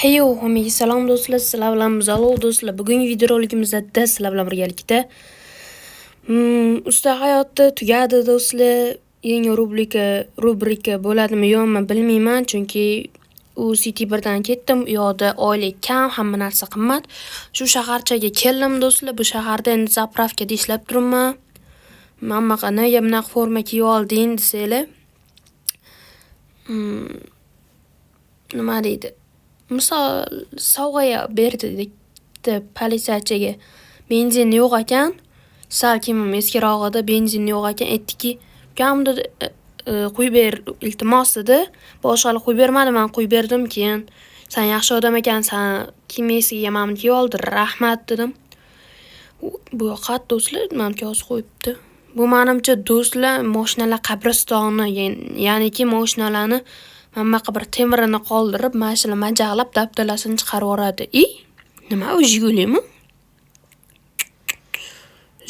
Heyo, hammaga salom do'stlar, sizlar bilan Muzalol do'stlar. Bugungi videorolikimizda sizlar bilan birgalikda usta hayoti tugadi do'stlar. Yangi rubrika bo'ladimi yo'qmi bilmayman, chunki u City birdan ketdim. U yoqda oylik kam, hamma narsa qimmat. Shu shaharchaga keldim do'stlar. Bu shaharda endi zapravkada ishlab turibman. Mamma nega bunaqa forma kiyib olding desanglar. Nima deydi? Misol sovg'a berdi deb politsiyachiga benzin yo'q ekan. Sal kimim eskirog'ida benzin yo'q ekan. Aytdiki, ukamda qo'yib ber iltimos dedi. Boshqalar qo'yib bermadi, men qo'yib berdim keyin. Sen yaxshi odam ekansan, kimesiga mamni kiyib oldi, rahmat dedim. Bu yoqqa do'stlar mamni hozir qo'yibdi. Bu menimcha do'stlar mashinalar qabristoni, ya'niki mashinalarni mamma bir temirini qoldirib, mashina majaqlab dabdalasini chiqarib yoradi. Nima u Jigulimi?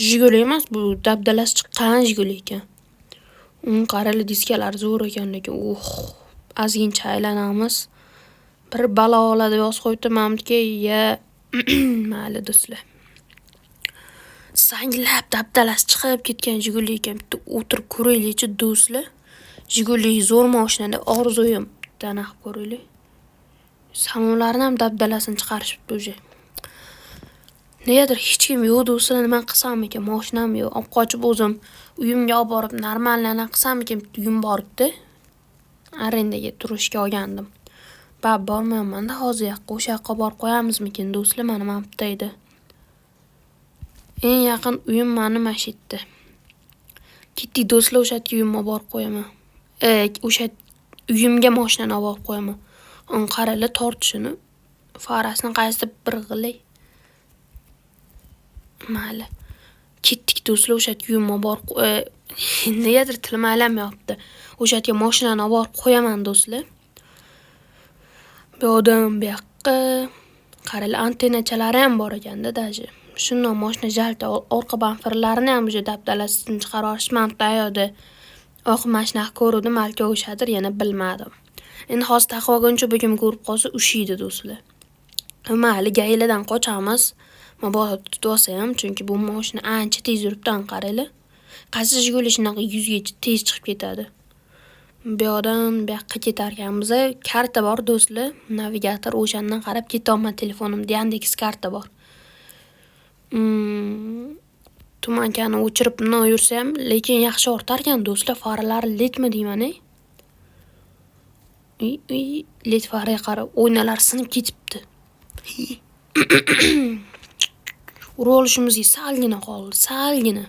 Jiguli emas, bu dabdalasi chiqqan Jiguli ekan. Qarali diskalari zo'r ekan lekin, ozgincha aylanamiz. Bir balo oladi deb yozib qo'yibdi mamniki, mayli do'stlar. Sanglab dabdalasi chiqib ketgan Jiguli ekan. Bitta o'tirib ko'raylik-chi do'stlar. Jiguli zo'r mashina, orzuyim. Dana qilib ko'raylik. Salonlarni ham dabdalasini chiqarishibdi o'zi. Negadir hech kim yo'q do'stlar, nima qilsam ekan, mashinam yo'q. Olib qochib o'zim uyimga olib borib normallarni qilsam ekan, uyim boribdi. Arendaga turishga olgandim. Bormayman-da hozir yoqqa, o'sha yoqqa borib qo'yamizmikin do'stlar, mana bitta edi. Eng yaqin uyim meni mashitda. Ketdik do'stlar, o'sha yerga uyimga borib qo'yaman. O'sha uyimga mashinani olib qo'yaman. Qarali tortishini, farasini qaysi bir g'ilay. Mayli. Ketdik do'stlar, o'sha yerga uyimga borib negadir tilim aylanmayapti. O'sha yerga mashinani olib borib qo'yaman do'stlar. Bu odam bu yoqqa qarali antennachalari ham bor ekanda daji. Shundan mashina jalta orqa bamperlarini ham o'sha dabdalasini chiqarib olishman tayyorda. Oq mashina ko'rdim, balki o'shadir, yana bilmadim. Endi hozir taqvoguncha bu kim ko'rib qolsa ushiydi do'stlar. Mayli, gayladan qochamiz. Mabodo tutib olsam, chunki bu mashina ancha tez yuribdan qarayli. Qaysi Jiguli shunaqa 100 ga tez chiqib ketadi. Bu yoqdan bu yoqqa ketarkanmiz. Karta bor do'stlar, navigator o'shandan qarab ketolman telefonimda, Yandex karta bor. Tumankani o'chirib yursam, lekin yaxshi ortarkan do'stlar, faralari letmi deyman-a? Let faraga qarab, o'ynalar sinib ketibdi. Urib olishimizga salgina qoldi, salgina.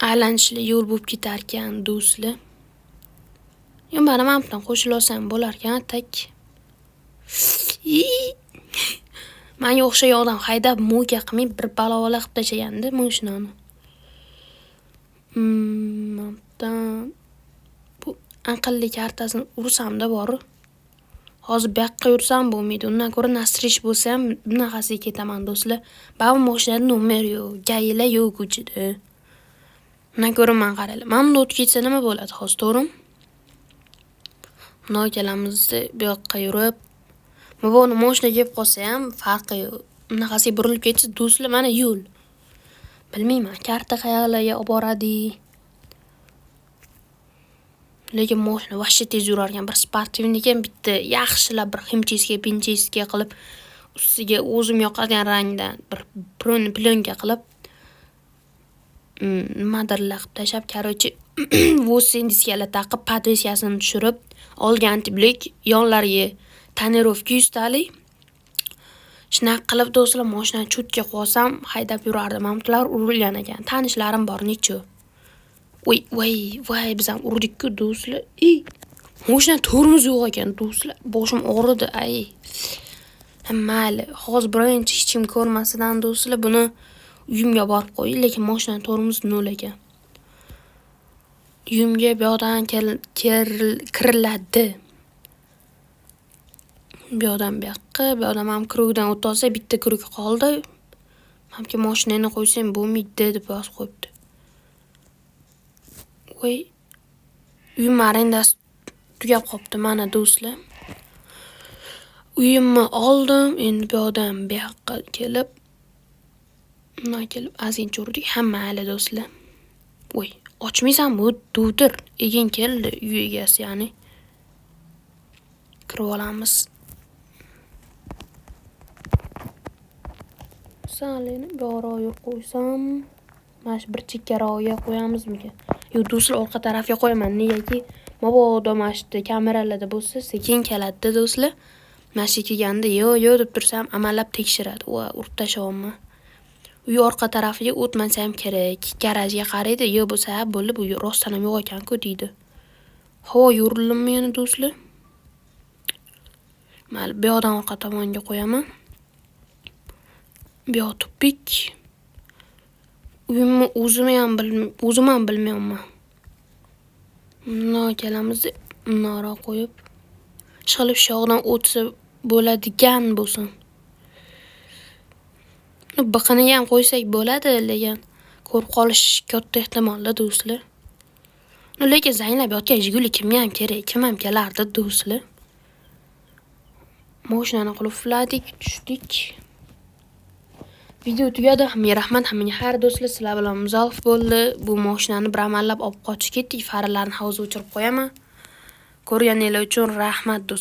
Aylanishli yo'l bo'lib ketar ekan do'stlar. Mana men bilan qo'shilsam bo'lar ekan, tak. Menga o'xshagan odam haydab mo'ka qilmay bir balovola qilib tashlaganda mashinani. Bu aqlli kartasini ursam-da bor. Hozir bu yoqqa yursam bo'lmaydi. Undan ko'ra nastrish bo'lsam, bunaqasiga ketaman do'stlar. Bu mashinada nomer yo'q, gayla yo'q ko'chada. Undan ko'ra men qaraylik. Mana bunday o'tib ketsa nima bo'ladi hozir, to'g'rimi? Mana kelamizni bu yoqqa yurib, Maboni mashina kelib qolsa ham farqi yo'q. Bunaqasiga burilib ketsa do'stlar, mana yo'l. Bilmayman, karta qayerlarga olib boradi. Lekin mashina vashcha tez yurar ekan, bir sportivniy ekan, bitta yaxshilab bir himchiska, pinchiska qilib, ustiga o'zim yoqadigan rangdan bir plyonka qilib nimadirlar qilib tashab, короче, vosin diskalar taqib, podveskasini tushirib, olgan antiblik yonlariga tonirovka 100 talik. Shunaqa qilib do'stlar, mashinani cho'tga qo'ysam, haydab yurardim. Mamtlar urilgan ekan. Tanishlarim bor necha. Voy, biz ham urdik-ku do'stlar. Mashina tormoz yo'q ekan do'stlar. Boshim og'ridi, Mayli, hozir birinchi hech kim ko'rmasidan do'stlar, buni uyimga borib qo'ying, lekin mashina tormoz nol ekan. Uyimga bu yoqdan kiriladi. Bu yoqdan bu yoqqa, bu yoqdan ham krugdan o'tib olsa, bitta krug qoldi. Hamki mashinani qo'ysam bo'lmaydi deb yozib qo'yibdi. Uyim arendasi tugab qopti mana do'stlar. Uyimni oldim, endi bu yoqdan bu yoqqa kelib, azincha urdik, hamma hali do'stlar. Voy, ochmaysanmi? Duvdir. Egin keldi, uy egasi, ya'ni. Kirib olamiz. Salini boroq qo'ysam, mana shu bir chekkaroqga qo'yamizmi? Yo, do'stlar orqa tarafga qo'yaman. Negaki, mabodo mana shu kameralarda bo'lsa, sekin keladi do'stlar. Mana shu kelganda yo deb tursam, amallab tekshiradi. Va urib tashyapman. Uy orqa tarafiga o'tmasa ham kerak. Garajga qaraydi, yo bo'lsa bo'ldi, bu rostdan ham yo'q ekan-ku deydi. Havo yurilimi yana do'stlar? Mayli, bu yoqdan orqa tomonga qo'yaman. Bu yoq tupik. Uyimni o'zim ham bilmayman. Bundan kelamiz, bundan qo'yib, ishqilib shu yoqdan o'tsa bo'ladigan bo'lsin. Biqiniga ham qo'ysak bo'ladi, lekin ko'rib qolish katta ehtimolda do'stlar. Lekin zanglab yotgan Jiguli kimga ham kerak, kim ham kelardi do'stlar. Mashinani qulfladik, tushdik. Video tugadi. Hammaga rahmat, hammaga xayr do'stlar. Sizlar bilan Muzaffarov bo'ldi. Bu mashinani bir amallab olib qochib ketdik. Farlarni havuzga o'chirib qo'yaman. Ko'rganingiz uchun rahmat do'stlar.